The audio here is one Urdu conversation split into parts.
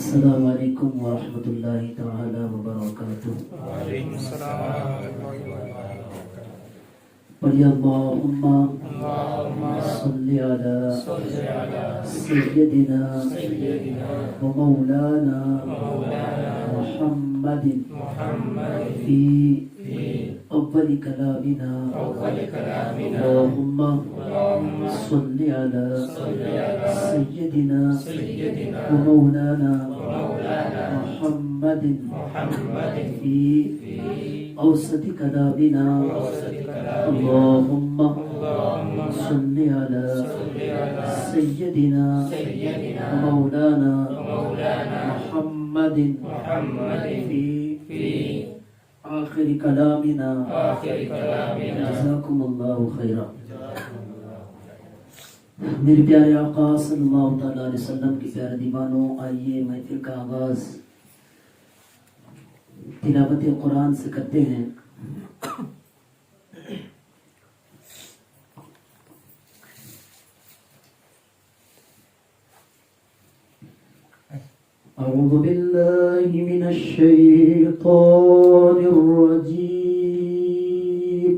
السلام علیکم ورحمۃ اللہ تعالی وبرکاتہ. وعلیکم السلام ورحمۃ اللہ وبرکاتہ. پڑھیے اللہم صلی علی سیدنا و مولانا محمد فی اول کلامنا اللہم صلی علی سیدنا و مولانا محمد فی اوسط کلامنا اللہم صلی علی سیدنا و مولانا محمد فی آخر کلامنا جزاکم اللہ خیرا. میرے پیارے آقا صلی اللہ تعالیٰ علیہ وسلم کی پیارے دیوانوں، آئیے محفل کا آغاز تلاوت قرآن سے کرتے ہیں. اعوذ باللہ من الشیطان الرجیم.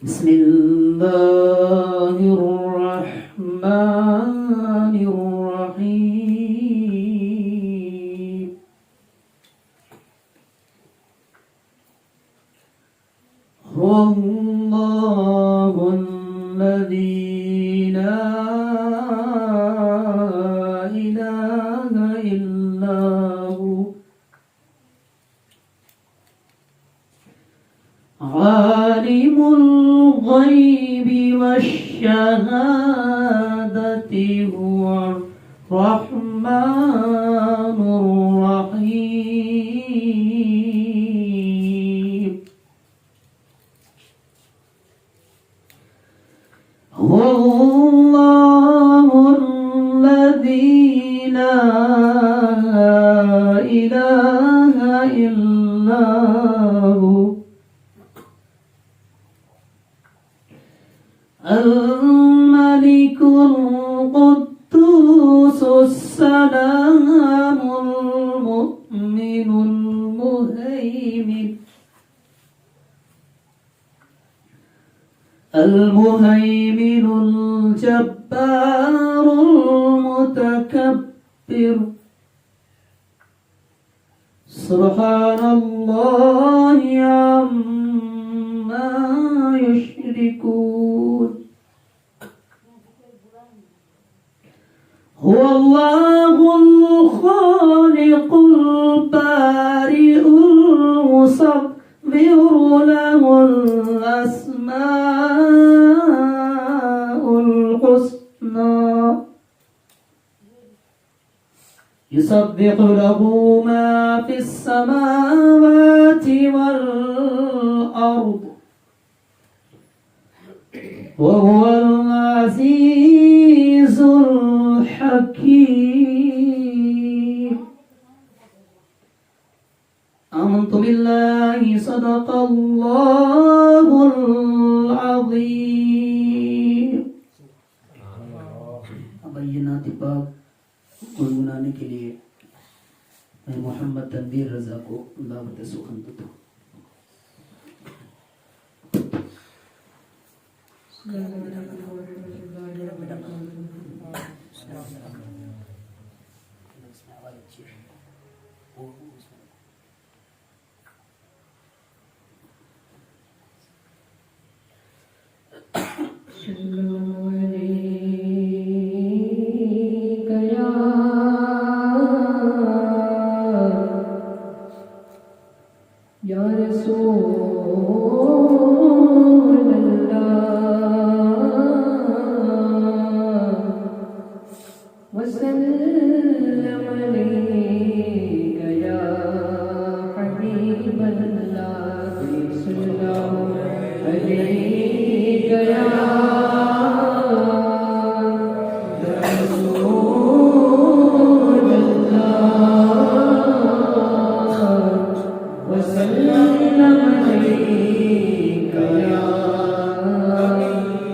بسم اللہ الرحمن الرحیم. هو اللہ الذی لا إله إلا هو عالم الغيب والشهادة هو الرحمن الرحيم. هو الله الذي لا إله إلا هو الملك القدوس السلام المؤمن المهيمن الجبار المتكبر. سبحان الله عما يشركون. هو الله الخالق البارئ المصور له الأسماء الحسنى يسبح له ما في السماوات والأرض وهو العزيز الحكيم. آمنت بالله صدق الله العظيم. بینات پاک گنگنانے کے لیے میں محمد تنویر رضا کو دعوت سخن دیتا ہوں. یا رسول اللہ وسلم علیک یا حبیب اللہ صلی اللہ علیک یا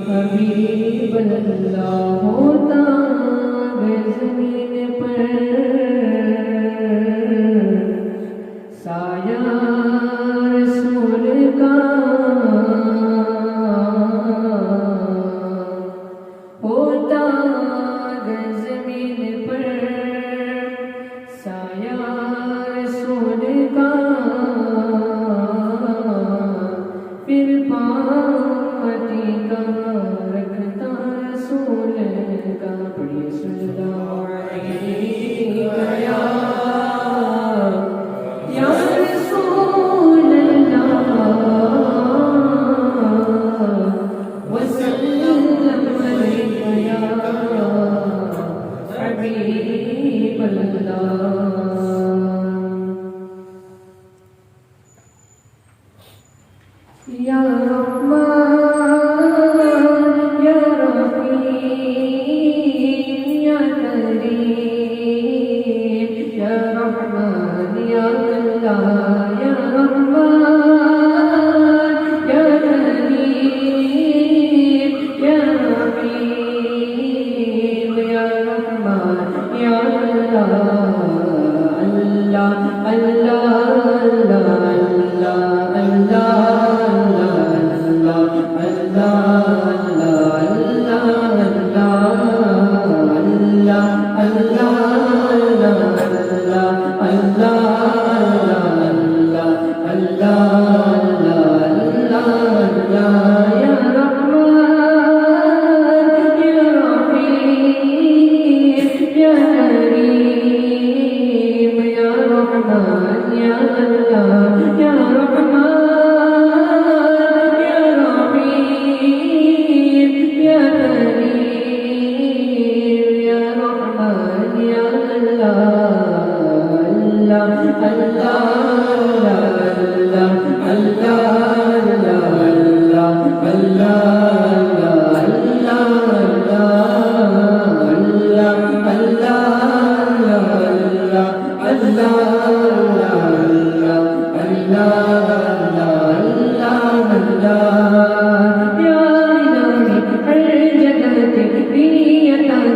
حبیب اللہ ہوتا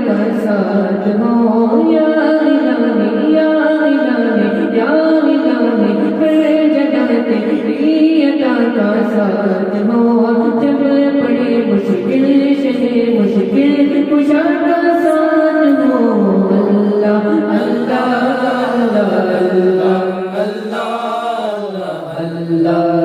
کا ساتھ ہو یا الہی یا الہی یا الہی ہر جگہ تیری عطا کا ساتھ ہو جب پڑے مشکل شہ مشکل کشا کا ساتھ ہو اللہ اللہ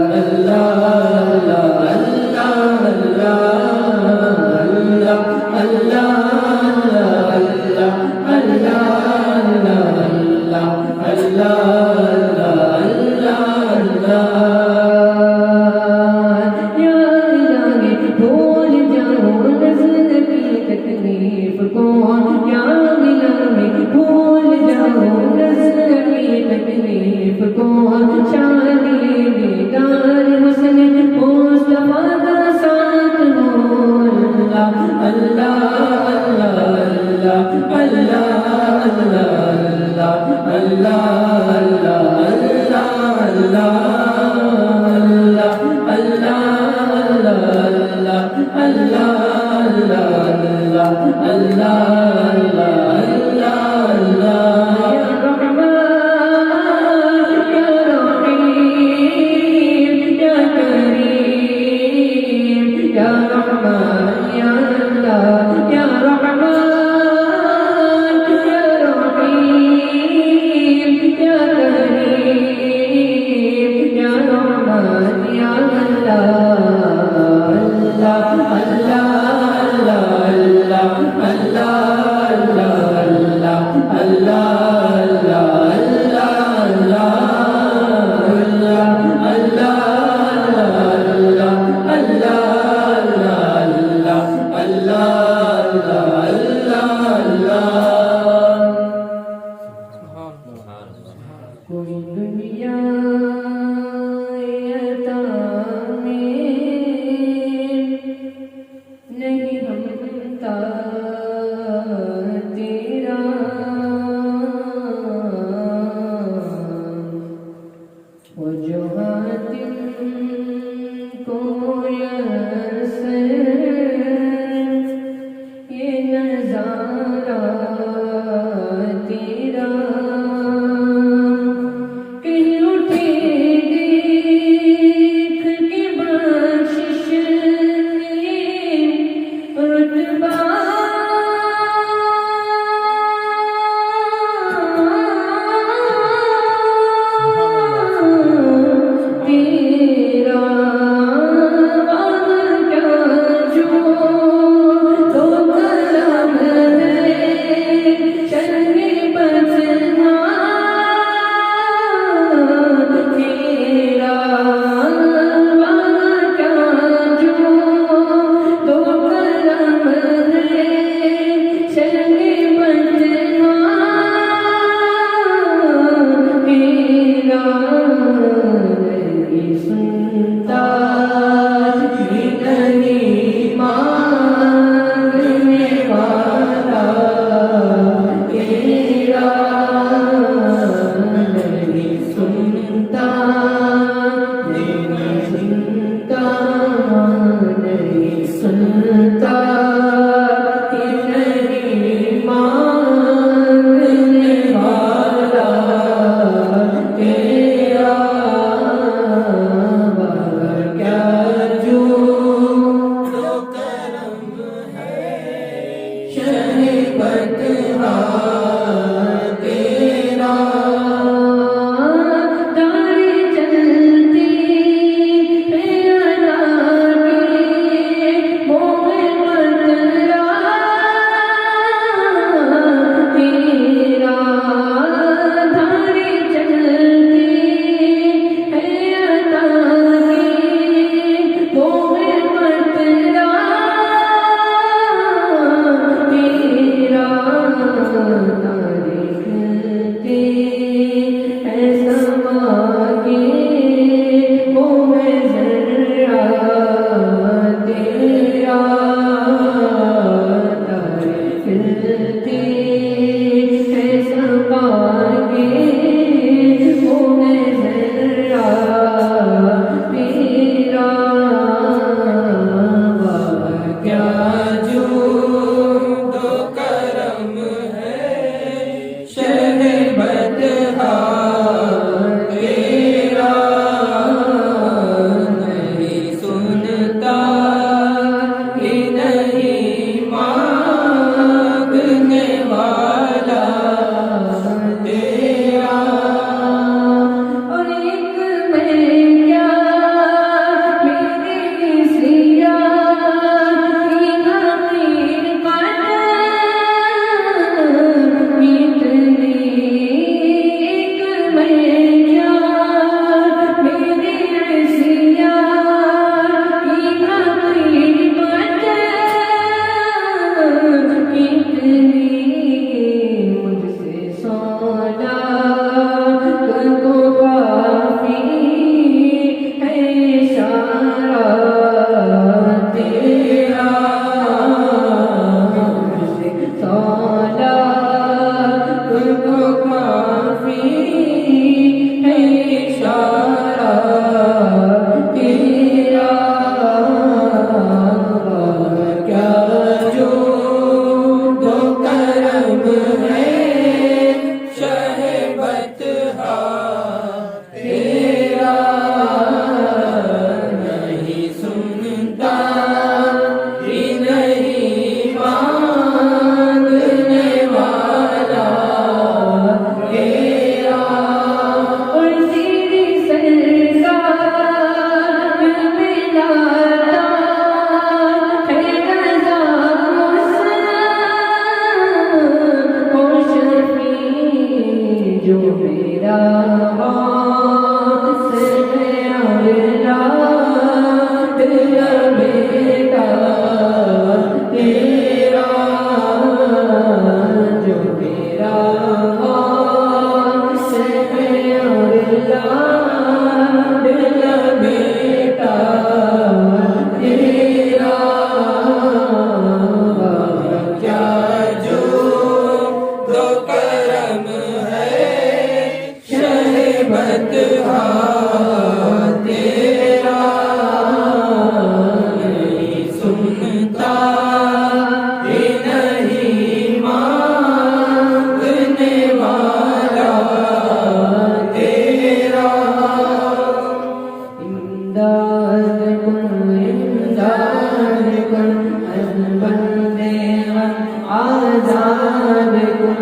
آزاد کن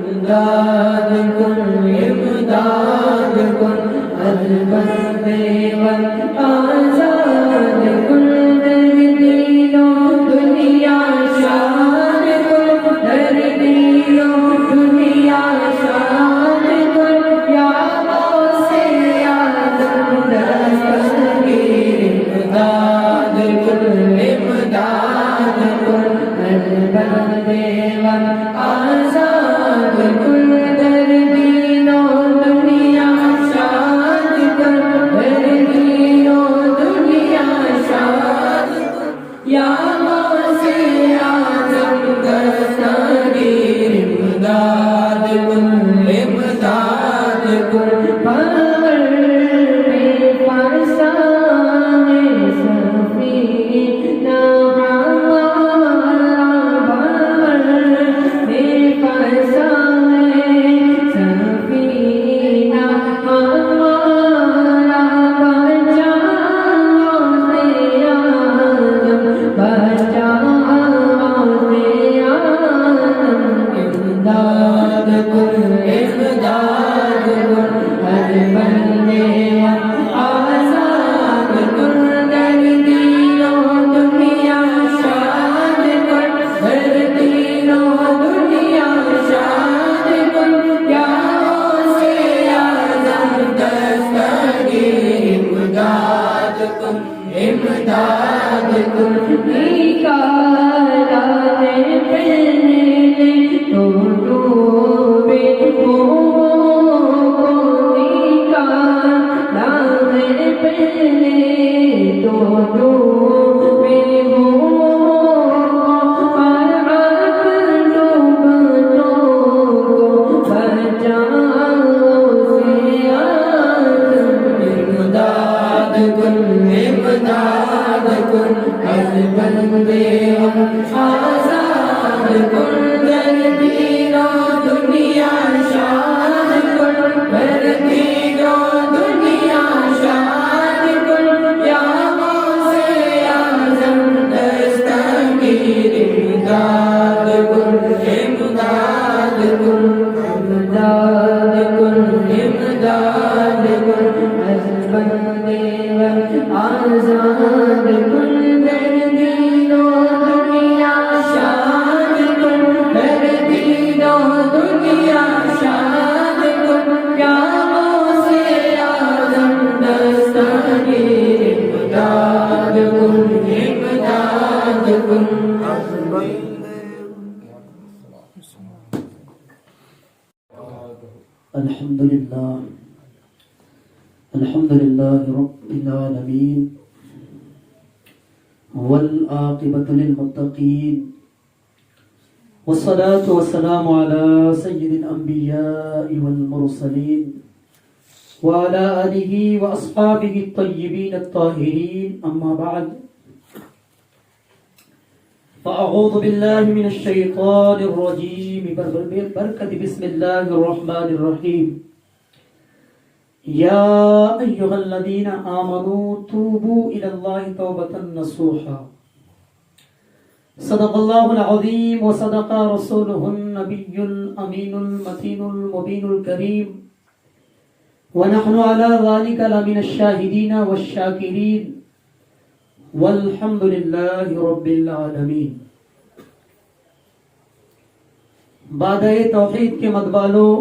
امداد کن امداد کن البند وقت آزاد کن در دینوں دنیا شاد کن در دینوں دنیا شاد کن یا غوث اعظم دستگیر امداد کن امداد کن البند وقت آزاد کن در دینوں دنیا شاد کن در دینوں دنیا شاد کن یا غوث اعظم دستگیر امداد کن امداد کن پرور میں فرسان سفینہ ہمارا پرور میں فرسان سفینہ ہمارا بچاؤ سے آدم بچاؤ سے آدم امداد کن امداد کن ہر بندے آزاد کن در دینوں دنیا شاد کن در دینوں دنیا شاد کن یا غوث اعظم دستگیر امداد کن امداد کن نکالا ہے پہنے تو ڈوبے ہو نکالا ہے پہنے تو ڈوبے ہو پر آپ ڈوبتوں کو بچاؤ سے آدم امداد کن امداد کن ہر بندے آزاد کن در دینوں دنیا شاد کن در دینوں دنیا شاد کن یا غوث اعظم دستگیر امداد کن امداد کن امداد کن امداد کن ہر بندے آزاد کن در دینوں دنیا شاد کن در دینوں دنیا شاد کن یا غوث اعظم دستگیر امداد کن امداد کن الحمد لله الحمد لله رب العالمين والعاقبة للمتقين والصلاة والسلام على سيد الأنبياء والمرسلين وعلى آله وأصحابه الطيبين الطاهرين أما بعد فأعوذ بالله من الشيطان الرجيم بركة بسم الله الرحمن الرحيم يا أيها الذين آمنوا توبوا إلى الله توبة نصوحا صدق الله العظيم وصدق رسوله النبي الأمين المتين المبين الكريم ونحن على ذلك لمن الشاهدين والشاكرين والحمد لله رب العالمين. بادئ توحید کے مدبالوں،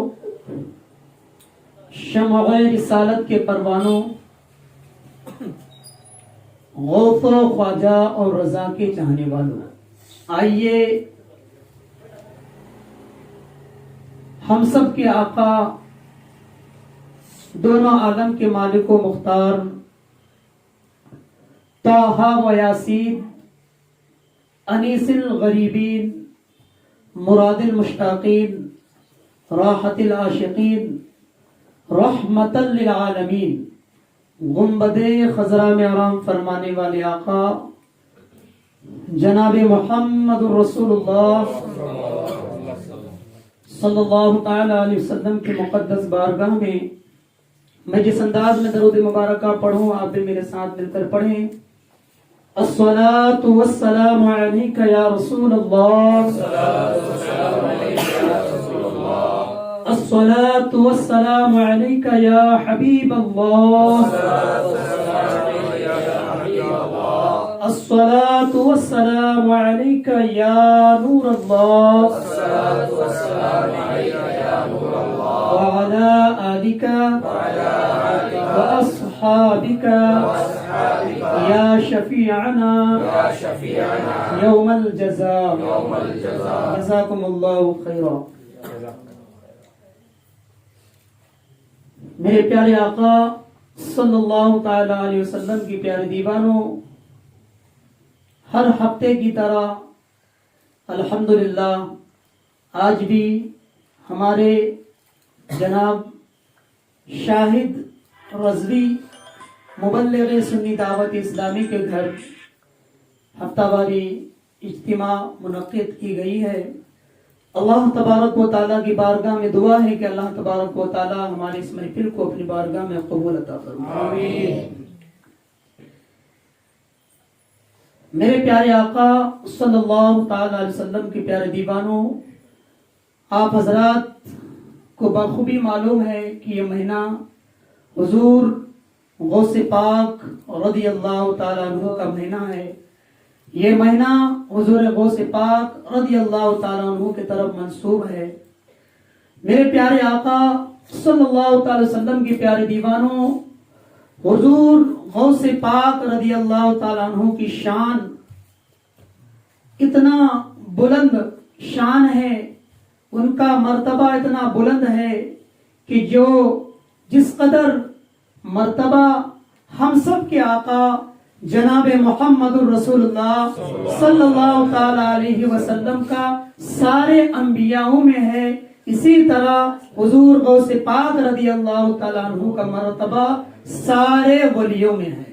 شمع رسالت کے پروانوں، غوث و خواجہ اور رضا کے چاہنے والوں، آئیے ہم سب کے آقا، دونوں عالم کے مالک و مختار طٰہٰ و یاسین، انیس الغریبین، مراد المشتاقین، راحت العاشقین، رحمت للعالمین، گنبد خضرا میں آرام فرمانے والے آقا جناب محمد الرسول اللہ صلی اللہ تعالی علیہ وسلم کی مقدس بارگاہ میں میں جس انداز میں درود مبارکہ پڑھوں آپ بھی میرے ساتھ مل کر پڑھیں. الصلاة والسلام عليك يا رسول الله الصلاة والسلام عليك يا حبيب الله الصلاة والسلام عليك يا نور الله وعلى آلك وأصحابك يا شفيعنا يوم الجزاء جزاكم الله خيرا. میرے پیارے آقا صلی اللہ تعالی علیہ وسلم کی پیارے دیوانوں، ہر ہفتے کی طرح الحمدللہ آج بھی ہمارے جناب شاہد رضوی مبلغ سنی دعوت اسلامی کے گھر ہفتہ واری اجتماع منعقد کی گئی ہے. اللہ تبارک و تعالیٰ کی بارگاہ میں دعا ہے کہ اللہ تبارک و تعالیٰ ہمارے اس محفل کو اپنی بارگاہ میں قبول عطا فرمائے. میرے پیارے آقا صلی اللہ تعالی علیہ وسلم کے پیارے دیوانوں، آپ حضرات کو بخوبی معلوم ہے کہ یہ مہینہ حضور غوث پاک رضی اللہ تعالیٰ عنہ کا مہینہ ہے. یہ مہینہ حضور غوث پاک رضی اللہ تعالیٰ عنہ کی طرف منسوب ہے. میرے پیارے آقا صلی اللہ تعالی وسلم کے پیارے دیوانوں، حضور غوث پاک رضی اللہ تعالیٰ عنہ کی شان اتنا بلند شان ہے، ان کا مرتبہ اتنا بلند ہے کہ جس قدر مرتبہ ہم سب کے آقا جناب محمد الرسول اللہ صلی اللہ تعالی علیہ وسلم کا سارے انبیاءوں میں ہے، اسی طرح حضور غوث پاک رضی اللہ تعالیٰ عنہ کا مرتبہ سارے ولیوں میں ہے.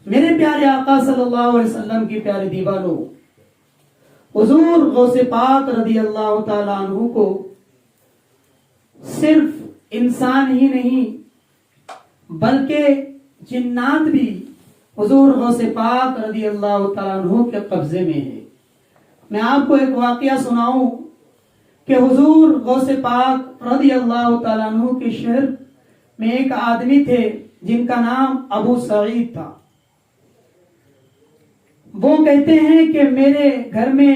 میرے پیارے آقا صلی اللہ علیہ وسلم کی پیارے دیوانوں، حضور غوث پاک رضی اللہ تعالیٰ عنہ کو صرف انسان ہی نہیں بلکہ جنات بھی حضور غوث پاک رضی اللہ تعالیٰ عنہ کے قبضے میں ہے. میں آپ کو ایک واقعہ سناؤں کہ حضور غوث پاک رضی اللہ تعالیٰ عنہ کے شہر میں ایک آدمی تھے جن کا نام ابو سعید تھا. وہ کہتے ہیں کہ میرے گھر میں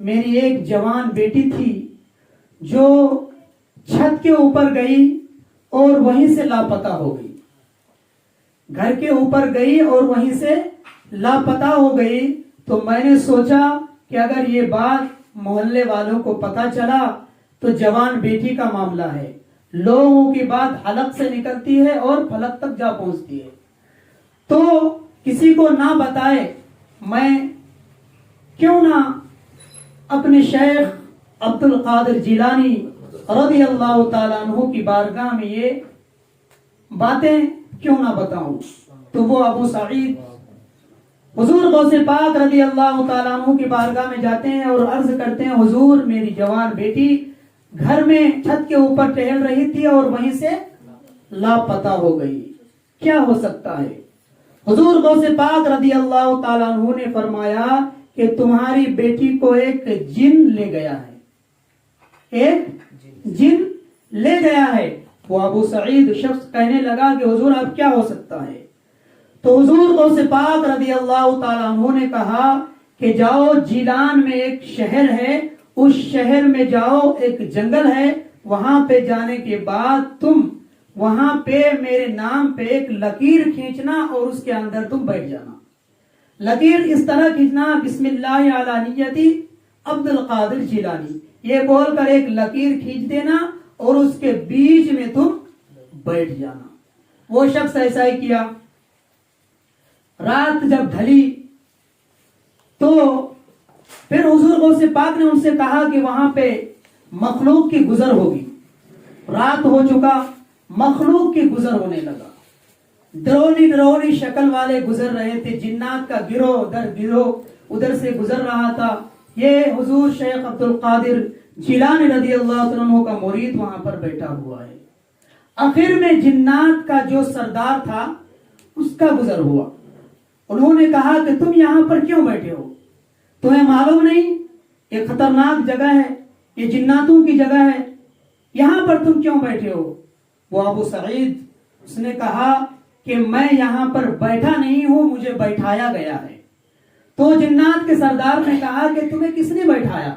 میری ایک جوان بیٹی تھی جو چھت کے اوپر گئی اور وہیں سے لاپتہ ہو گئی. گھر کے اوپر گئی اور وہیں سے لاپتہ ہو گئی. تو میں نے سوچا کہ اگر یہ بات محلے والوں کو پتہ چلا تو جوان بیٹی کا معاملہ ہے، لوگوں کی بات حلق سے نکلتی ہے اور فلک تک جا پہنچتی ہے، تو کسی کو نہ بتائے میں کیوں نہ اپنے شیخ عبد القادر جیلانی رضی اللہ تعالیٰ عنہ کی بارگاہ میں یہ باتیں کیوں نہ بتاؤں. تو وہ ابو سعید حضور غوث پاک رضی اللہ تعالیٰ عنہ کی بارگاہ میں جاتے ہیں اور عرض کرتے ہیں، حضور میری جوان بیٹی گھر میں چھت کے اوپر ٹہل رہی تھی اور وہیں سے لاپتہ ہو گئی، کیا ہو سکتا ہے؟ حضور غوث پاک رضی اللہ تعالیٰ عنہ نے فرمایا کہ تمہاری بیٹی کو ایک جن لے گیا ہے، ایک جن لے گیا ہے. وہ ابو سعید شخص کہنے لگا کہ حضور اب کیا ہو سکتا ہے؟ تو حضور غوث پاک رضی اللہ تعالیٰ عنہ نے کہا کہ جاؤ جیلان میں ایک شہر ہے، اس شہر میں جاؤ، ایک جنگل ہے، وہاں پہ جانے کے بعد تم وہاں پہ میرے نام پہ ایک لکیر کھینچنا اور اس کے اندر تم بیٹھ جانا. لکیر اس طرح کھینچنا، بسم اللہ علی نیتی عبد القادر جیلانی، یہ بول کر ایک لکیر کھینچ دینا اور اس کے بیچ میں تم بیٹھ جانا. وہ شخص ایسا ہی کیا. رات جب ڈھلی تو پھر حضور غوث پاک نے ان سے کہا کہ وہاں پہ مخلوق کی گزر ہوگی. رات ہو چکا، مخلوق کی گزر ہونے لگا، ڈرونی شکل والے گزر رہے تھے، جنات کا گروہ در گروہ ادھر سے گزر رہا تھا. یہ حضور شیخ عبد القادر جیلانی رضی اللہ عنہ کا مرید وہاں پر بیٹھا ہوا ہے. آخر میں جنات کا جو سردار تھا اس کا گزر ہوا. انہوں نے کہا کہ تم یہاں پر کیوں بیٹھے ہو؟ تمہیں معلوم نہیں یہ خطرناک جگہ ہے، یہ جناتوں کی جگہ ہے، یہاں پر تم کیوں بیٹھے ہو؟ وہ ابو سعید اس نے کہا کہ میں یہاں پر بیٹھا نہیں ہوں، مجھے بیٹھایا گیا ہے۔ تو جنات کے سردار نے کہا کہ تمہیں کس نے بیٹھایا؟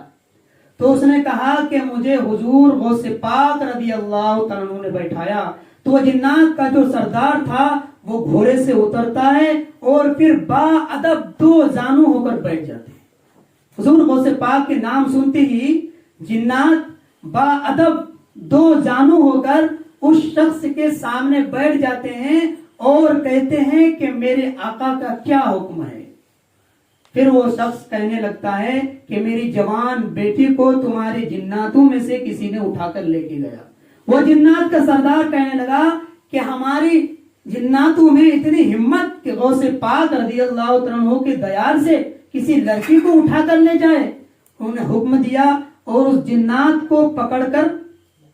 تو اس نے کہا کہ مجھے حضور غوث پاک رضی اللہ تعالیٰ عنہ نے بیٹھایا۔ تو وہ جنات کا جو سردار تھا وہ گھوڑے سے اترتا ہے اور پھر با ادب دو زانو ہو کر بیٹھ جاتے ہیں۔ حضور غوث پاک کے نام سنتے ہی جنات با ادب دو زانو ہو کر اس شخص کے سامنے بیٹھ جاتے ہیں اور کہتے ہیں کہ میرے آقا کا کیا حکم ہے؟ پھر وہ شخص کہنے لگتا ہے کہ میری جوان بیٹی کو تمہارے جناتوں میں سے کسی نے اٹھا کر لے کے گیا۔ وہ جنات کا سردار کہنے لگا کہ ہماری جناتوں میں اتنی ہمت کہ غوث پاک رضی اللہ عنہ کے دیار سے کسی لڑکی کو اٹھا کر لے جائے۔ انہوں نے حکم دیا اور اس جنات کو پکڑ کر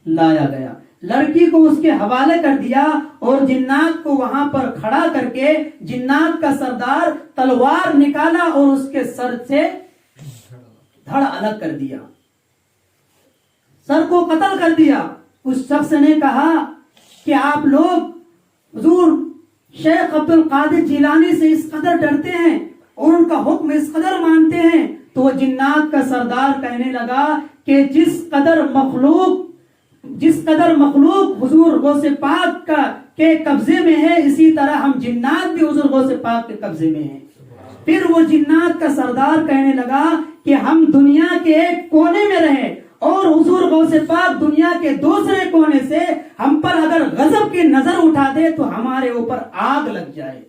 لایا گیا، لڑکی کو اس کے حوالے کر دیا اور جنات کو وہاں پر کھڑا کر کے جنات کا سردار تلوار نکالا اور اس کے سر سے دھڑ الگ کر دیا، سر کو قتل کر دیا۔ اس شخص نے کہا کہ آپ لوگ حضور شیخ عبد القادر جیلانی سے اس قدر ڈرتے ہیں اور ان کا حکم اس قدر مانتے ہیں؟ تو وہ جنات کا سردار کہنے لگا کہ جس قدر مخلوق حضور غوث پاک کے قبضے میں ہے، اسی طرح ہم جنات بھی حضور غوث پاک کے قبضے میں ہیں۔ پھر وہ جنات کا سردار کہنے لگا کہ ہم دنیا کے ایک کونے میں رہے اور حضور غوث پاک دنیا کے دوسرے کونے سے ہم پر اگر غضب کی نظر اٹھا دے تو ہمارے اوپر آگ لگ جائے۔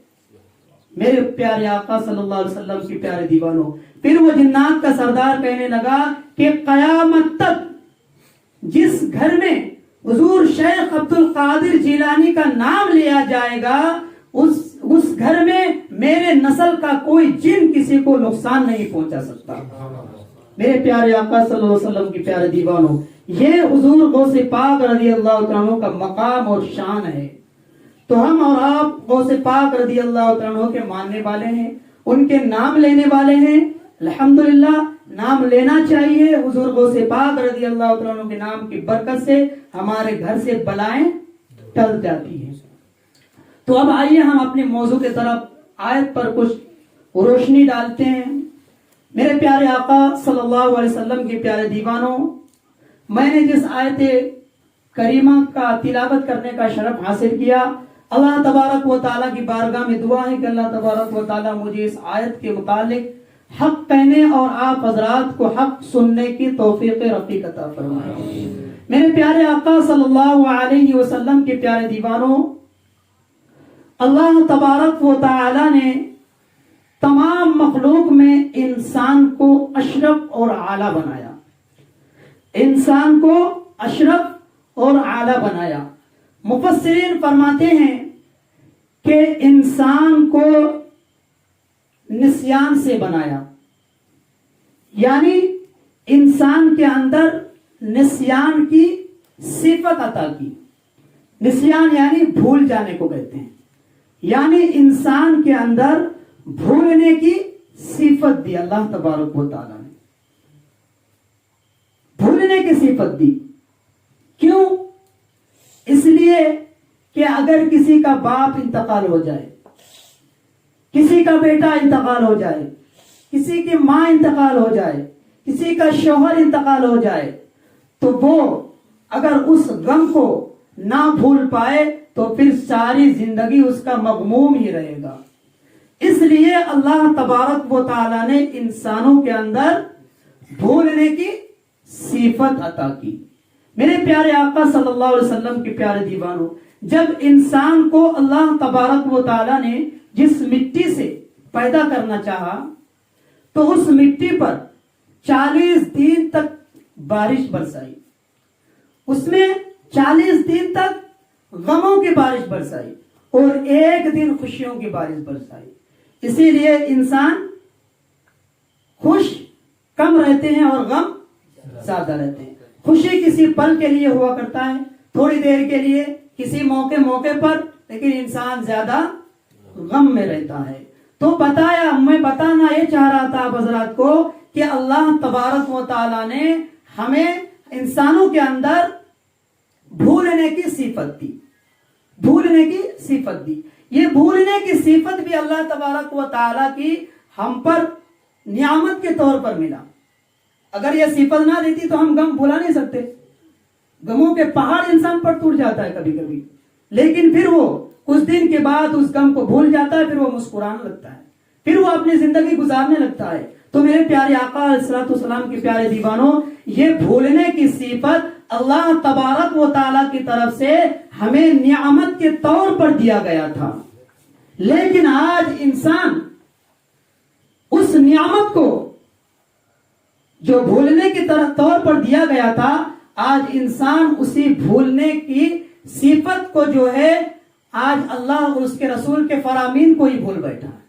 میرے پیارے آقا صلی اللہ علیہ وسلم کی پیارے دیوانوں، پھر وہ جنات کا سردار کہنے لگا کہ قیامت تک جس گھر میں حضور شیخ عبد القادر جیلانی کا نام لیا جائے گا اس گھر میں میرے نسل کا کوئی جن کسی کو نقصان نہیں پہنچا سکتا۔ میرے پیارے آقا صلی اللہ علیہ وسلم کی پیارے دیوانوں، یہ حضور غوث پاک رضی اللہ عنہ کا مقام اور شان ہے۔ تو ہم اور آپ غوث پاک رضی اللہ عنہ کے ماننے والے ہیں، ان کے نام لینے والے ہیں۔ الحمدللہ نام لینا چاہیے۔ حضور غوث پاک رضی اللہ عنہ کے نام کی برکت سے ہمارے گھر سے بلائیں ٹل جاتی ہیں۔ تو اب آئیے ہم اپنے موضوع کے طرف آیت پر کچھ روشنی ڈالتے ہیں۔ میرے پیارے آقا صلی اللہ علیہ وسلم کے پیارے دیوانوں، میں نے جس آیت کریمہ کا تلاوت کرنے کا شرف حاصل کیا، اللہ تبارک و تعالیٰ کی بارگاہ میں دعا ہے کہ اللہ تبارک و تعالیٰ مجھے اس آیت کے متعلق حق کہنے اور آپ حضرات کو حق سننے کی توفیق رفیق عطا فرمائے۔ میرے پیارے آقا صلی اللہ علیہ وسلم کے پیارے دیوانوں، اللہ تبارک و تعالیٰ نے تمام مخلوق میں انسان کو اشرف اور اعلیٰ بنایا، انسان کو اشرف اور اعلیٰ بنایا۔ مفسرین فرماتے ہیں کہ انسان کو نسیان سے بنایا، یعنی انسان کے اندر نسیان کی صفت عطا کی۔ نسیان یعنی بھول جانے کو کہتے ہیں، یعنی انسان کے اندر بھولنے کی صفت دی اللہ تبارک و تعالیٰ نے، بھولنے کی صفت دی۔ کیوں؟ اس لیے کہ اگر کسی کا باپ انتقال ہو جائے، کسی کا بیٹا انتقال ہو جائے، کسی کی ماں انتقال ہو جائے، کسی کا شوہر انتقال ہو جائے، تو وہ اگر اس غم کو نہ بھول پائے تو پھر ساری زندگی اس کا مغموم ہی رہے گا۔ اس لیے اللہ تبارک و تعالیٰ نے انسانوں کے اندر بھولنے کی صفت عطا کی۔ میرے پیارے آقا صلی اللہ علیہ وسلم کے پیارے دیوانوں، جب انسان کو اللہ تبارک و تعالیٰ نے جس مٹی سے پیدا کرنا چاہا تو اس مٹی پر 40 دن تک بارش برسائی، اس میں 40 دن تک غموں کی بارش برسائی اور 1 دن خوشیوں کی بارش برسائی۔ اسی لیے انسان خوش کم رہتے ہیں اور غم زیادہ رہتے ہیں۔ خوشی کسی پل کے لیے ہوا کرتا ہے، تھوڑی دیر کے لیے، کسی موقع پر، لیکن انسان زیادہ غم میں رہتا ہے۔ تو بتایا، میں بتانا یہ چاہ رہا تھا آپ حضرات کو کہ اللہ تبارک و تعالیٰ نے ہمیں انسانوں کے اندر بھولنے کی صفت دی، بھولنے کی صفت دی. یہ بھولنے کی صفت بھی اللہ تبارک و تعالیٰ کی ہم پر نعمت کے طور پر ملا. اگر یہ صفت نہ دیتی تو ہم غم بھلا نہیں سکتے. غموں کے پہاڑ انسان پر ٹوٹ جاتا ہے کبھی کبھی، لیکن پھر وہ کچھ دن کے بعد اس غم کو بھول جاتا ہے، پھر وہ مسکرانے لگتا ہے، پھر وہ اپنی زندگی گزارنے لگتا ہے. تو میرے پیارے آقا علیہ الصلوۃ والسلام کے پیارے دیوانوں، یہ بھولنے کی صفت اللہ تبارک و تعالیٰ کی طرف سے ہمیں نعمت کے طور پر دیا گیا تھا. لیکن آج انسان اس نعمت کو جو بھولنے کی طور پر دیا گیا تھا، آج انسان اسی بھولنے کی صفت کو جو ہے آج اللہ اور اس کے رسول کے فرامین کو ہی بھول بیٹھا ہے،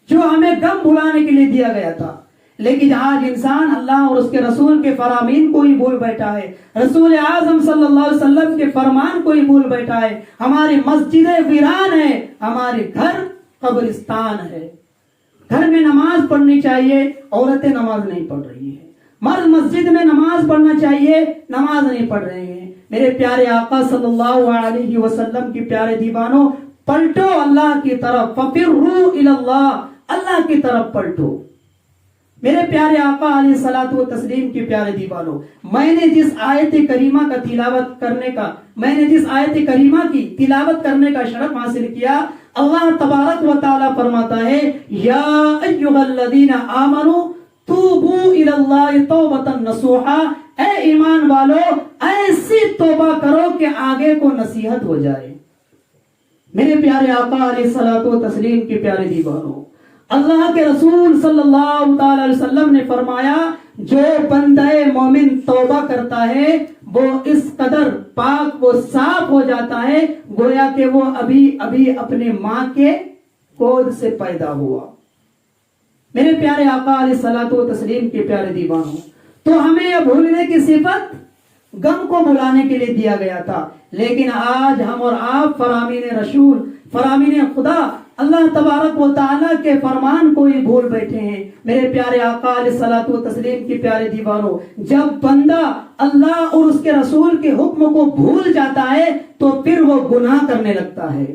جو ہمیں غم بھلانے کے لیے دیا گیا تھا. لیکن آج انسان اللہ اور اس کے رسول کے فرامین کو ہی بھول بیٹھا ہے، رسول اعظم صلی اللہ علیہ وسلم کے فرمان کو ہی بھول بیٹھا ہے. ہماری مسجدیں ویران ہے، ہمارے گھر قبرستان ہے. گھر میں نماز پڑھنی چاہیے، عورتیں نماز نہیں پڑھ رہی ہیں. مرد مسجد میں نماز پڑھنا چاہیے، نماز نہیں پڑھ رہے ہیں. میرے پیارے آقا صلی اللہ علیہ وسلم کی پیارے دیوانوں، پلٹو اللہ کی طرف، ففروا الی اللہ، اللہ کی طرف پلٹو. میرے پیارے آقا علیہ الصلوۃ والتسلیم کی پیارے دیوانوں، میں نے جس آیت کریمہ کی تلاوت کرنے کا شرف حاصل کیا، اللہ تبارک و تعالیٰ فرماتا ہے، یا ایھا الذین آمنوا توبوا الی اللہ توبۃ نصوحا، اے ایمان والو ایسی توبہ کرو کہ آگے کو نصیحت ہو جائے. میرے پیارے آقا علیہ الصلوۃ والتسلیم کے پیارے دیوانوں، اللہ کے رسول صلی اللہ تعالی علیہ وسلم نے فرمایا، جو بندہ مومن توبہ کرتا ہے وہ اس قدر پاک و صاف ہو جاتا ہے گویا کہ وہ ابھی ابھی اپنے ماں کے گود سے پیدا ہوا. میرے پیارے آقا علیہ الصلوۃ والتسلیم کے پیارے دیوانوں، تو ہمیں یہ بھولنے کی صفت غم کو بھلانے کے لیے دیا گیا تھا. لیکن آج ہم اور آپ فرامین رسول، فرامین خدا، اللہ تبارک و تعالیٰ کے فرمان کو ہی بھول بیٹھے ہیں. میرے پیارے آقا علیہ الصلوۃ والتسلیم کے پیارے دیوانوں، جب بندہ اللہ اور اس کے رسول کے حکم کو بھول جاتا ہے تو پھر وہ گناہ کرنے لگتا ہے.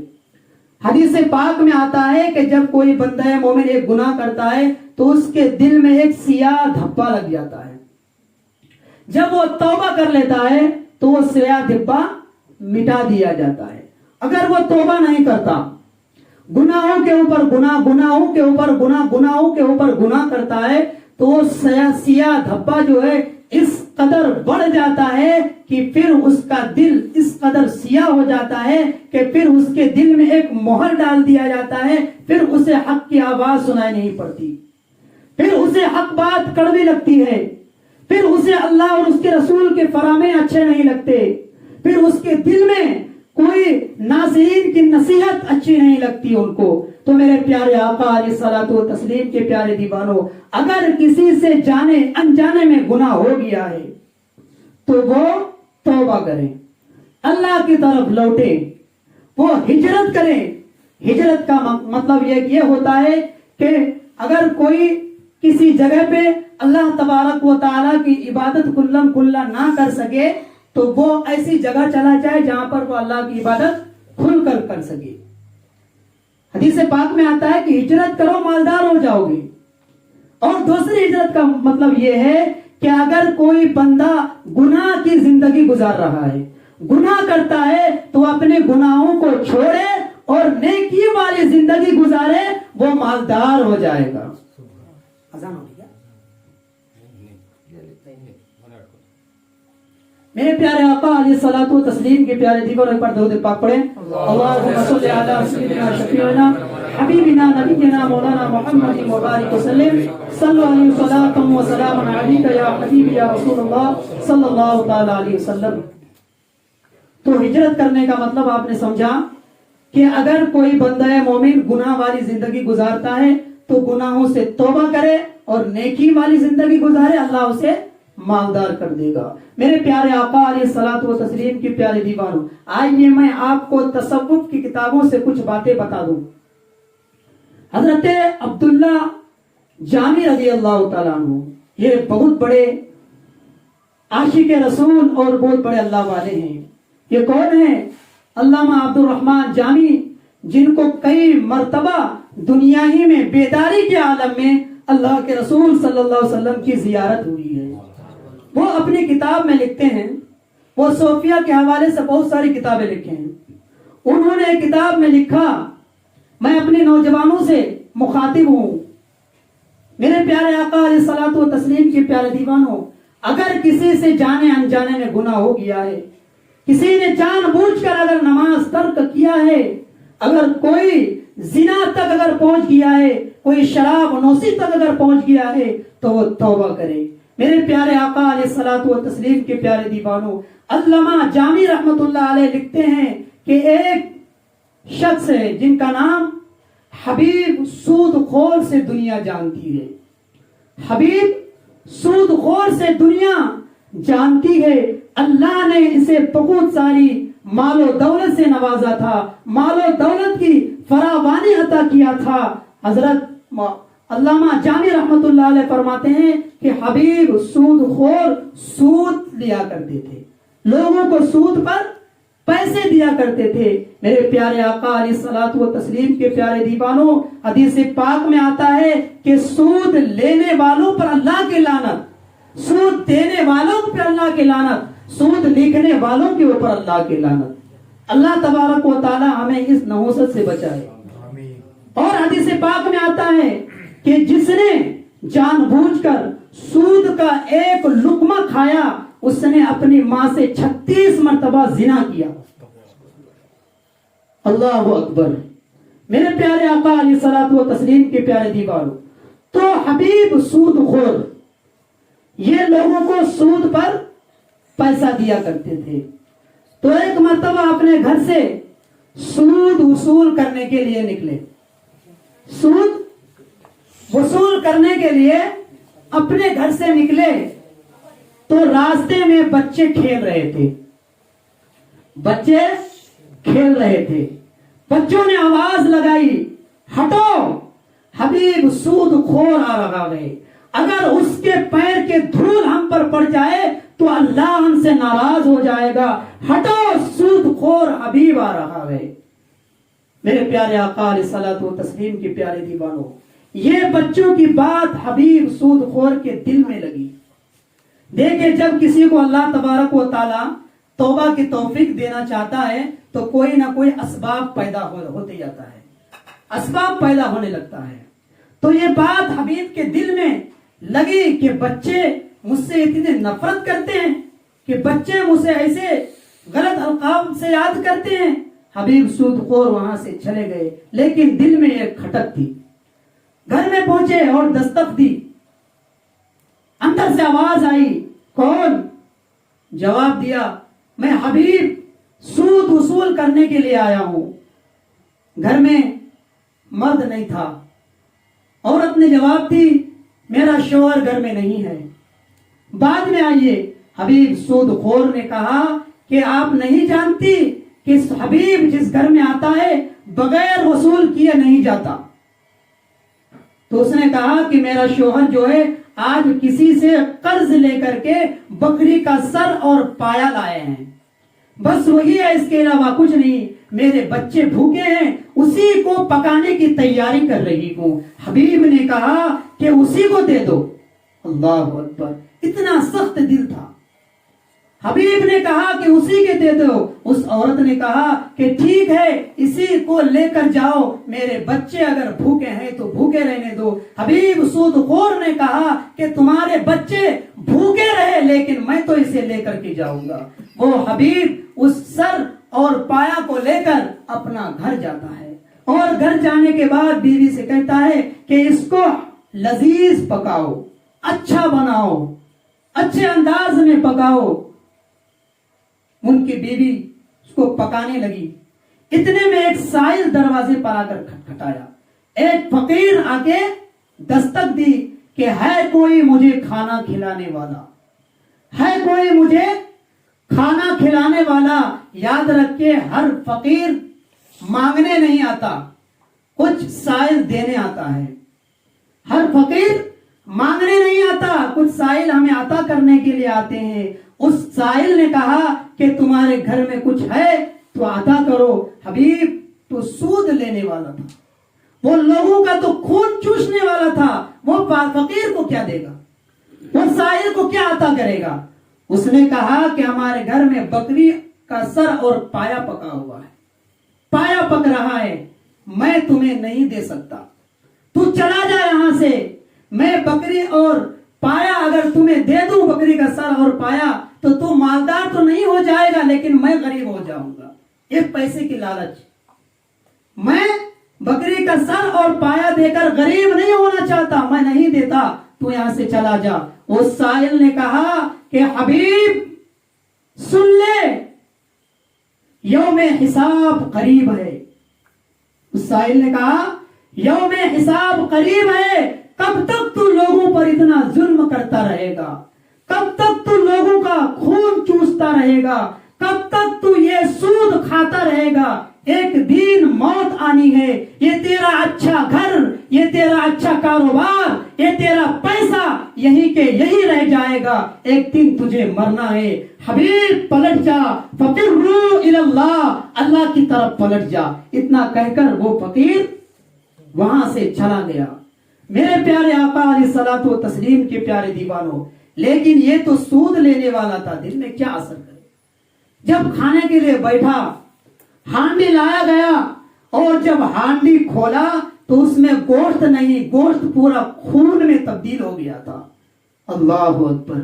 حدیث پاک میں آتا ہے کہ جب کوئی بندہ مومن ایک گناہ کرتا ہے تو اس کے دل میں ایک سیاہ دھبا لگ جاتا ہے. جب وہ توبہ کر لیتا ہے تو وہ سیاہ دھبا مٹا دیا جاتا ہے. اگر وہ توبہ نہیں کرتا، گناہوں کے اوپر گناہ، گناہوں کے اوپر گناہ، گناہوں کے اوپر گناہ کرتا ہے تو وہ سیاہ دھبا جو ہے اس قدر بڑھ جاتا ہے کہ پھر اس کا دل اس قدر سیاہ ہو جاتا ہے کہ پھر اس کے دل میں ایک مہر ڈال دیا جاتا ہے. پھر اسے حق کی آواز سنائی نہیں پڑتی، پھر اسے حق بات کڑوی لگتی ہے، پھر اسے اللہ اور اس کے رسول کے فرامین اچھے نہیں لگتے، پھر اس کے دل میں کوئی ناصحین کی نصیحت اچھی نہیں لگتی ان کو. تو میرے پیارے آقا علیہ الصلوۃ والتسلیم کے پیارے دیوانوں، اگر کسی سے جانے انجانے میں گناہ ہو گیا ہے تو وہ توبہ کریں، اللہ کی طرف لوٹیں، وہ ہجرت کریں. ہجرت کا مطلب یہ ہوتا ہے کہ اگر کوئی کسی جگہ پہ اللہ تبارک و تعالیٰ کی عبادت کلم کھلا نہ کر سکے تو وہ ایسی جگہ چلا جائے جہاں پر وہ اللہ کی عبادت کھل کر سکے. حدیث پاک میں آتا ہے کہ ہجرت کرو مالدار ہو جاؤ گے. اور دوسری ہجرت کا مطلب یہ ہے کہ اگر کوئی بندہ گناہ کی زندگی گزار رہا ہے، گناہ کرتا ہے تو اپنے گناہوں کو چھوڑے اور نیکی والی زندگی گزارے، وہ مالدار ہو جائے گا. اذان ہو گیا. میرے پیارے آقا علیہ الصلوۃ والتسلیم کے پیارے دیوانوں پر درود پاک پڑھیں. اللهم صل علی سیدنا شفیعنا حبیبنا نبینا مولانا محمد مبارک وسلم. صلوا علیہ صلاۃ و سلام علیک یا حبیبی یا رسول اللہ صلی اللہ تعالی علیہ وسلم. تو ہجرت کرنے کا مطلب آپ نے سمجھا کہ اگر کوئی بندہ مومن گناہ والی زندگی گزارتا ہے تو گناہوں سے توبہ کرے اور نیکی والی زندگی گزارے، اللہ اسے مالدار کر دے گا. میرے پیارے آقا علیہ الصلوۃ والتسلیم کے پیارے دیوانوں، آئیے میں آپ کو تصوف کی کتابوں سے کچھ باتیں بتا دوں. حضرت عبداللہ جامی رضی اللہ تعالیٰ عنہ یہ بہت بڑے عاشق رسول اور بہت بڑے اللہ والے ہیں. یہ کون ہیں؟ علامہ عبد الرحمن جامی، جن کو کئی مرتبہ دنیا ہی میں بیداری کے عالم میں اللہ کے رسول صلی اللہ علیہ وسلم کی زیارت ہوئی ہے. وہ اپنی کتاب میں لکھتے ہیں، وہ صوفیہ کے حوالے سے بہت ساری کتابیں لکھے ہیں. انہوں نے ایک کتاب میں لکھا، میں اپنے نوجوانوں سے مخاطب ہوں، میرے پیارے آقا علیہ الصلوۃ والتسلیم کے پیارے دیوانوں، اگر کسی سے جانے انجانے میں گناہ ہو گیا ہے، کسی نے جان بوجھ کر اگر نماز ترک کیا ہے، اگر کوئی زنا تک اگر پہنچ گیا ہے، کوئی شراب نوشی تک اگر پہنچ گیا ہے، تو وہ توبہ کرے. میرے پیارے آقا علیہ الصلوۃ والتسلیم کے پیارے دیوانوں، علامہ جامی رحمت اللہ علیہ لکھتے ہیں کہ ایک شخص ہے جن کا نام حبیب سود خور سے دنیا جانتی ہے. حبیب سود خور سے دنیا جانتی ہے. اللہ نے اسے بہت ساری مال و دولت سے نوازا تھا، مال و دولت کی فراوانی عطا کیا تھا. حضرت علامہ جامی رحمت اللہ علیہ فرماتے ہیں کہ حبیب سود خور سود لیا کرتے تھے، لوگوں کو سود پر پیسے دیا کرتے تھے. میرے پیارے آقا علیہ الصلوۃ والتسلیم کے پیارے دیوانوں، حدیث پاک میں آتا ہے کہ سود لینے والوں پر اللہ کی لعنت، سود دینے والوں پر اللہ کی لعنت، سود لکھنے والوں کے اوپر اللہ کی لعنت. اللہ تبارک و تعالی ہمیں اس نحوست سے بچائے. اور حدیث پاک میں آتا ہے کہ جس نے جان بوجھ کر سود کا ایک لقمہ کھایا، اس نے اپنی ماں سے 36 مرتبہ زنا کیا. اللہ اکبر. میرے پیارے آقا علیہ الصلوۃ والتسلیم کے پیارے دیوانوں، تو حبیب سود خور یہ لوگوں کو سود پر پیسہ دیا کرتے تھے. تو ایک مرتبہ اپنے گھر سے سود وصول کرنے کے لیے نکلے. سود وصول کرنے کے لیے اپنے گھر سے نکلے تو راستے میں بچے کھیل رہے تھے. بچے کھیل رہے تھے. بچوں نے آواز لگائی، ہٹو، حبیب سود خور آ رہا ہے، اگر اس کے پیر کے دھول ہم پر پڑ جائے تو اللہ ہم سے ناراض ہو جائے گا. ہٹو، سود خور حبیب آ رہا ہے. میرے پیارے آقا علیہ الصلوۃ والتسلیم کے پیارے دیوانوں، یہ بچوں کی بات حبیب سود خور کے دل میں لگی. دیکھیں، جب کسی کو اللہ تبارک و تعالی توبہ کی توفیق دینا چاہتا ہے تو کوئی نہ کوئی اسباب پیدا ہوتے جاتا ہے، اسباب پیدا ہونے لگتا ہے. تو یہ بات حبیب کے دل میں لگی کہ بچے مجھ سے اتنے نفرت کرتے ہیں، کہ بچے مجھ سے ایسے غلط القاب سے یاد کرتے ہیں. حبیب سود خور وہاں سے چلے گئے، لیکن دل میں ایک کھٹک تھی. گھر میں پہنچے اور دستک دی. اندر سے آواز آئی، کون؟ جواب دیا، میں حبیب سود وصول کرنے کے لیے آیا ہوں. گھر میں مرد نہیں تھا. عورت نے جواب دی، میرا شوہر گھر میں نہیں ہے، بعد میں آئیے. حبیب سود خور نے کہا کہ آپ نہیں جانتی کہ حبیب جس گھر میں آتا ہے بغیر وصول کیے نہیں جاتا. تو اس نے کہا کہ میرا شوہر جو ہے آج کسی سے قرض لے کر کے بکری کا سر اور پایا لائے ہیں، بس وہی ہے، اس کے علاوہ کچھ نہیں. میرے بچے بھوکے ہیں، اسی کو پکانے کی تیاری کر رہی ہوں. حبیب نے کہا کہ اسی کو دے دو. اللہ اکبر. اتنا سخت دل تھا. حبیب نے کہا کہ اسی کے دے دو. اس عورت نے کہا کہ ٹھیک ہے، اسی کو لے کر جاؤ، میرے بچے اگر بھوکے ہیں تو بھوکے رہنے دو. حبیب سود خور نے کہا کہ تمہارے بچے بھوکے رہے، لیکن میں تو اسے لے کر کے جاؤں گا. وہ حبیب اس سر اور پایا کو لے کر اپنا گھر جاتا ہے، اور گھر جانے کے بعد بیوی سے کہتا ہے کہ اس کو لذیذ پکاؤ، اچھا بناؤ، اچھے انداز میں پکاؤ. ان کی بیوی اس کو پکانے لگی. اتنے میں ایک سائل دروازے پر آ کر کھٹکھٹایا. ایک فقیر آ کے دستک دی کہ ہے کوئی مجھے کھانا کھلانے والا، ہے کوئی مجھے کھانا کھلانے والا. یاد رکھ کے ہر فقیر مانگنے نہیں آتا، کچھ سائل دینے آتا ہے. ہر فقیر مانگنے نہیں آتا, کچھ سائل ہمیں عطا کرنے کے لیے آتے ہیں. اس سائل نے کہا کہ تمہارے گھر میں کچھ ہے تو عطا کرو. حبیب تو سود لینے والا تھا, وہ لوگوں کا تو خون چوسنے والا تھا, وہ فقیر کو کیا دے گا, وہ سائل کو کیا عطا کرے گا. اس نے کہا کہ ہمارے گھر میں بکری کا سر اور پایا پکا ہوا ہے, پایا پک رہا ہے, میں تمہیں نہیں دے سکتا, تو چلا جا یہاں سے. میں بکری اور پایا اگر تمہیں دے دوں, بکری کا سر اور پایا, تو تم مالدار تو نہیں ہو جائے گا لیکن میں غریب ہو جاؤں گا. ایک پیسے کی لالچ, میں بکری کا سر اور پایا دے کر غریب نہیں ہونا چاہتا, میں نہیں دیتا, تو یہاں سے چلا جا. اس سائل نے کہا کہ حبیب سن لے, یوم حساب قریب ہے. اس سائل نے کہا یوم حساب قریب ہے, کب تک تو لوگوں پر اتنا ظلم کرتا رہے گا, کب تک تو لوگوں کا خون چوستا رہے گا, کب تک تو یہ سود کھاتا رہے گا. ایک دن موت آنی ہے, یہ تیرا اچھا گھر, یہ تیرا اچھا کاروبار, یہ تیرا پیسہ یہیں کے یہی رہ جائے گا, ایک دن تجھے مرنا ہے. حبیب پلٹ جا, فقروا الی اللہ, اللہ کی طرف پلٹ جا. اتنا کہہ کر وہ فقیر وہاں سے چلا گیا. میرے پیارے آقا علیہ الصلوۃ والتسلیم کے پیارے دیوانوں, لیکن یہ تو سود لینے والا تھا, دل میں کیا اثر کرے. جب کھانے کے لیے بیٹھا, ہانڈی لایا گیا, اور جب ہانڈی کھولا تو اس میں گوشت نہیں, گوشت پورا خون میں تبدیل ہو گیا تھا. اللہ اکبر,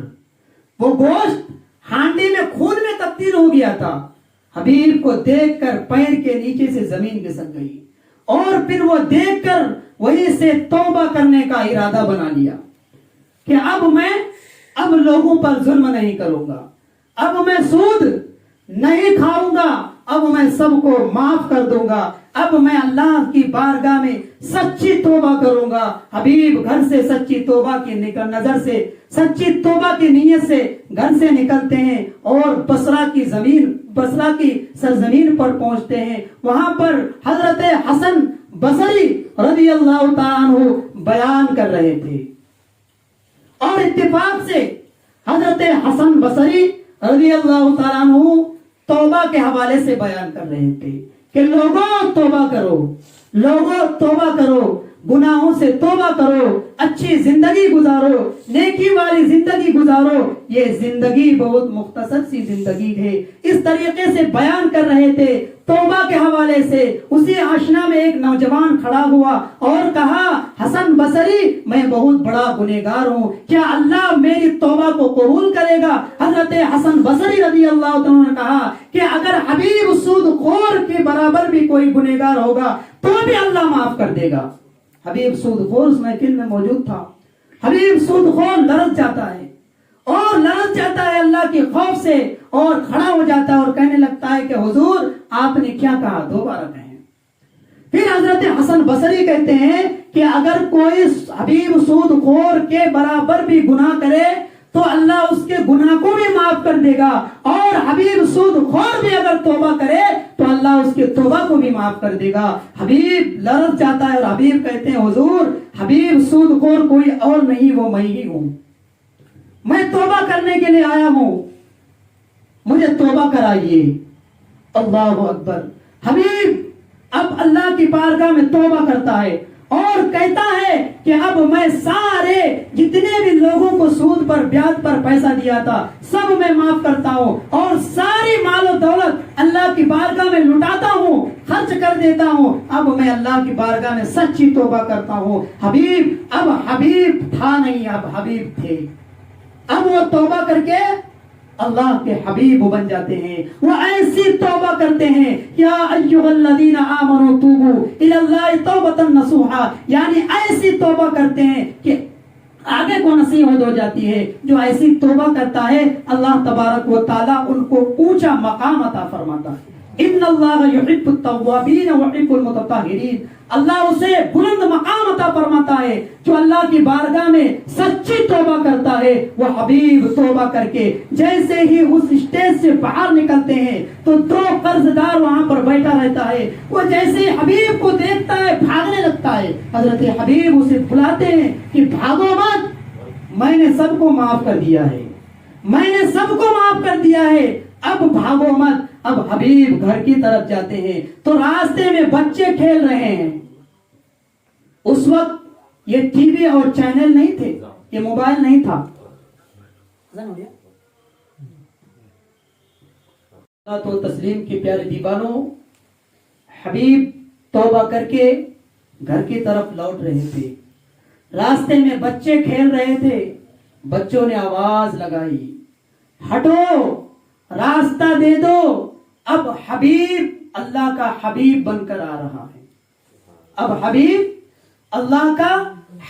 وہ گوشت ہانڈی میں خون میں تبدیل ہو گیا تھا. حبیب کو دیکھ کر پیر کے نیچے سے زمین گھسک گئی, اور پھر وہ دیکھ کر وہیں سے توبہ کرنے کا ارادہ بنا لیا کہ اب لوگوں پر ظلم نہیں کروں گا, اب میں سود نہیں کھاؤں گا, اب میں سب کو معاف کر دوں گا, اب میں اللہ کی بارگاہ میں سچی توبہ کروں گا. حبیب گھر سے سچی توبہ کی نظر سے, سچی توبہ کی نیت سے گھر سے نکلتے ہیں, اور بصرہ کی سرزمین پر پہنچتے ہیں. وہاں پر حضرت حسن بصری رضی اللہ تعالیٰ عنہ بیان کر رہے تھے, اور اتفاق سے حضرت حسن بصری رضی اللہ تعالیٰ عنہ توبہ کے حوالے سے بیان کر رہے تھے کہ لوگوں توبہ کرو, لوگوں توبہ کرو, گناہوں سے توبہ کرو, اچھی زندگی گزارو, نیکی والی زندگی گزارو. یہ زندگی بہت مختصر سی زندگی ہے. اس طریقے سے بیان کر رہے تھے توبہ کے حوالے سے. اسی آشنا میں ایک نوجوان کھڑا ہوا اور کہا, حسن بصری میں بہت بڑا گنہگار ہوں, کیا اللہ میری توبہ کو قبول کرے گا؟ حضرت حسن بصری رضی اللہ عنہ نے کہا کہ اگر حبیب سود خور کے برابر بھی کوئی گنہگار ہوگا تو بھی اللہ معاف کر دے گا. حبیب سود خور اس محفل میں موجود تھا. حبیب سود خور لرز جاتا ہے, اور لرز جاتا ہے اللہ کے خوف سے, اور کھڑا ہو جاتا ہے اور کہنے لگتا ہے کہ حضور آپ نے کیا کہا, دوبارہ کہیں. پھر حضرت حسن بصری کہتے ہیں کہ اگر کوئی حبیب سود خور کے برابر بھی گناہ کرے تو اللہ اس کے گناہ کو بھی معاف کر دے گا, اور حبیب سود خور بھی اگر توبہ کرے تو اللہ اس کے توبہ کو بھی معاف کر دے گا. حبیب لرز جاتا ہے اور حبیب کہتے ہیں حضور حبیب سود خور کوئی اور نہیں, وہ میں ہی ہوں, میں توبہ کرنے کے لیے آیا ہوں, مجھے توبہ کرائیے. اللہ اکبر. حبیب اب اللہ کی بارگاہ میں توبہ کرتا ہے اور کہتا ہے کہ اب میں سارے جتنے بھی لوگوں کو سود پر بیاج پر پیسہ دیا تھا سب میں معاف کرتا ہوں, اور ساری مال و دولت اللہ کی بارگاہ میں لٹاتا ہوں, خرچ کر دیتا ہوں. اب میں اللہ کی بارگاہ میں سچی توبہ کرتا ہوں. حبیب اب حبیب تھا نہیں, اب حبیب تھے. اب وہ توبہ کر کے اللہ کے حبیب بن جاتے ہیں. وہ ایسی توبہ کرتے ہیں, یا ایھا الذین آمنوا توبوا الی اللہ توبۃ نصوحا, یعنی ایسی توبہ کرتے ہیں کہ آگے کو نصیحت ہو جاتی ہے. جو ایسی توبہ کرتا ہے اللہ تبارک و تعالیٰ ان کو اونچا مقام عطا فرماتا ہے. ان اللہ یحب التوابین ویحب المتطہرین. اللہ اسے بلند مقام عطا فرماتا ہے جو اللہ کی بارگاہ میں سچی توبہ کرتا ہے. وہ حبیب توبہ کر کے جیسے ہی اس اسٹیج سے باہر نکلتے ہیں تو 2 قرضدار وہاں پر بیٹھا رہتا ہے. وہ جیسے حبیب کو دیکھتا ہے بھاگنے لگتا ہے. حضرت حبیب اسے بلاتے ہیں کہ بھاگو مت، میں نے سب کو معاف کر دیا ہے، میں نے سب کو معاف کر دیا ہے، اب بھاگو مت. اب حبیب گھر کی طرف جاتے ہیں تو راستے میں بچے کھیل رہے ہیں. اس وقت یہ ٹی وی اور چینل نہیں تھے، یہ موبائل نہیں تھا. تو تسلیم کے پیارے دیوانوں، حبیب توبہ کر کے گھر کی طرف لوٹ رہے تھے. راستے میں بچے کھیل رہے تھے. بچوں نے آواز لگائی، ہٹو، راستہ دے دو. اب حبیب اللہ کا حبیب بن کر آ رہا ہے. اب حبیب اللہ کا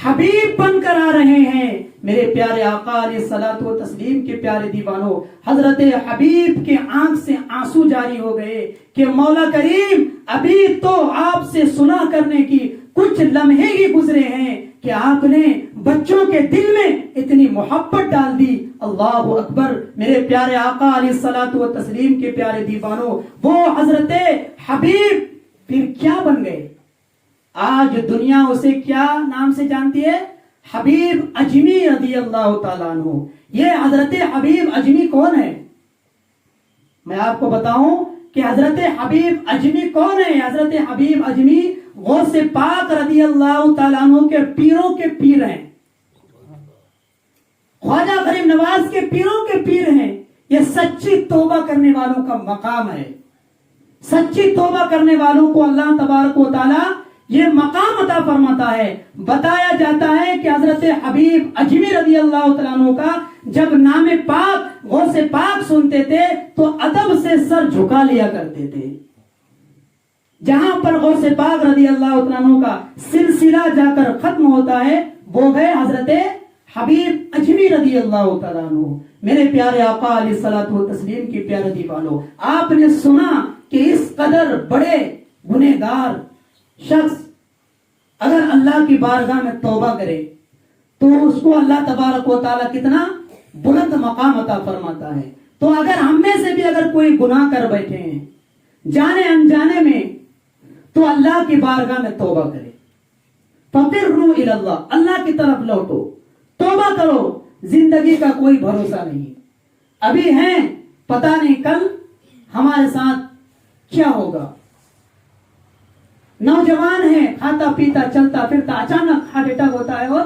حبیب بن کر آ رہے ہیں. میرے پیارے آقا علیہ الصلوۃ والتسلیم کے پیارے دیوانوں، حضرت حبیب کے آنکھ سے آنسو جاری ہو گئے کہ مولا کریم ابھی تو آپ سے سنا کرنے کی کچھ لمحے ہی گزرے ہیں کہ آپ نے بچوں کے دل میں اتنی محبت ڈال دی. اللہ اکبر. میرے پیارے آقا علیہ الصلوۃ والتسلیم کے پیارے دیوانوں، وہ حضرت حبیب پھر کیا بن گئے؟ آج دنیا اسے کیا نام سے جانتی ہے؟ حبیب اجمی رضی اللہ تعالیٰ عنہ. یہ حضرت حبیب اجمی کون ہے؟ میں آپ کو بتاؤں کہ حضرت حبیب اجمی کون ہے. حضرت حبیب اجمی غوث پاک رضی اللہ تعالیٰ عنہ کے پیروں کے پیر ہیں، خواجہ غریب نواز کے پیروں کے پیر ہیں. یہ سچی توبہ کرنے والوں کا مقام ہے. سچی توبہ کرنے والوں کو اللہ تبارک و تعالیٰ یہ مقام عطا فرماتا ہے. بتایا جاتا ہے کہ حضرت حبیب اجمی رضی اللہ تعالیٰ عنہ کا جب نام پاک غوث پاک سنتے تھے تو ادب سے سر جھکا لیا کرتے تھے. جہاں پر غوث پاک رضی اللہ تعالیٰ عنہ کا سلسلہ جا کر ختم ہوتا ہے وہ گئے حضرت حبیب اجمی رضی اللہ تعالیٰ عنہ. میرے پیارے آقا علیہ الصلوۃ والتسلیم کی پیارے دیوانوں، آپ نے سنا کہ اس قدر بڑے گنہگار شخص اگر اللہ کی بارگاہ میں توبہ کرے تو اس کو اللہ تبارک و تعالیٰ کتنا بلند مقام عطا فرماتا ہے. تو اگر ہم میں سے بھی اگر کوئی گناہ کر بیٹھے ہیں جانے انجانے میں تو اللہ کی بارگاہ میں توبہ کرے. فَفِرُّوا إِلَى اللَّهِ، اللہ کی طرف لوٹو، توبہ کرو. زندگی کا کوئی بھروسہ نہیں، ابھی ہیں پتہ نہیں کل ہمارے ساتھ کیا ہوگا. نوجوان ہے، کھاتا پیتا چلتا پھرتا، اچانک ہارٹ اٹیک ہوتا ہے اور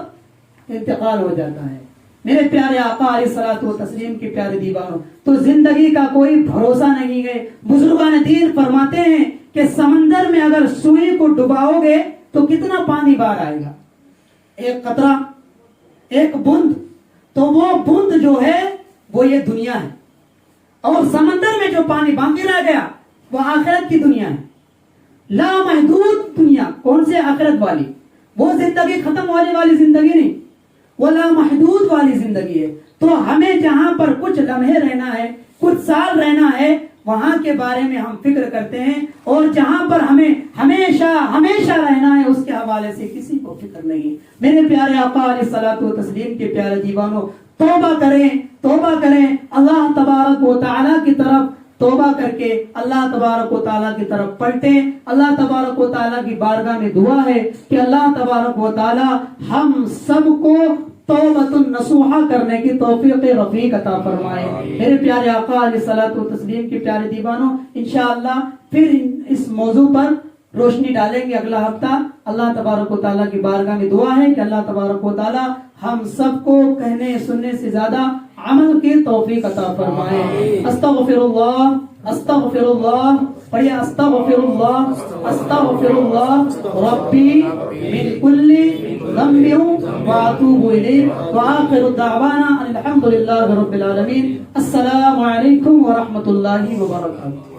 انتقال ہو جاتا ہے. میرے پیارے آقا علیہ الصلوۃ والتسلیم کے پیارے دیوانوں، تو زندگی کا کوئی بھروسہ نہیں ہے. بزرگان دین فرماتے ہیں کہ سمندر میں اگر سوئی کو ڈباؤ گے تو کتنا پانی باہر آئے گا؟ ایک قطرہ، ایک بوند. تو وہ بوند جو ہے وہ یہ دنیا ہے، اور سمندر میں جو پانی باقی رہ گیا وہ آخرت کی دنیا ہے. لا محدود دنیا. کون سے آخرت والی؟ وہ زندگی ختم ہونے والی زندگی نہیں، وہ لا محدود والی زندگی ہے. تو ہمیں جہاں پر کچھ لمحے رہنا ہے، کچھ سال رہنا ہے، وہاں کے بارے میں ہم فکر کرتے ہیں، اور جہاں پر ہمیں ہمیشہ ہمیشہ رہنا ہے اس کے حوالے سے کسی کو فکر نہیں. میرے پیارے آقا علیہ الصلوۃ والتسلیم کے پیارے دیوانوں، توبہ کریں، توبہ کریں. اللہ تبارک و تعالیٰ کی طرف توبہ کر کے اللہ تبارک و تعالیٰ کی طرف پلٹیں. اللہ تبارک و تعالیٰ کی بارگاہ میں دعا ہے کہ اللہ تبارک و تعالیٰ ہم سب کو توبۃ النصوحہ کرنے کی توفیق رفیق عطا فرمائے. میرے پیارے آقا علیہ الصلوۃ والتسلیم کے پیارے دیوانوں، انشاءاللہ پھر اس موضوع پر روشنی ڈالیں گے اگلا ہفتہ. اللہ تبارک و تعالیٰ کی بارگاہ میں دعا ہے کہ اللہ تبارک و تعالیٰ ہم سب کو کہنے سننے سے زیادہ عمل کی توفیق عطا فرمائے. استغفر اللہ، استغفر اللہ، پڑھیے استغفر اللہ، استغفر اللہ ربی من کل ذنب واتوب الیہ. وآخر دعوانا ان الحمد للہ رب العالمین. السلام علیکم ورحمۃ اللہ وبرکاتہ.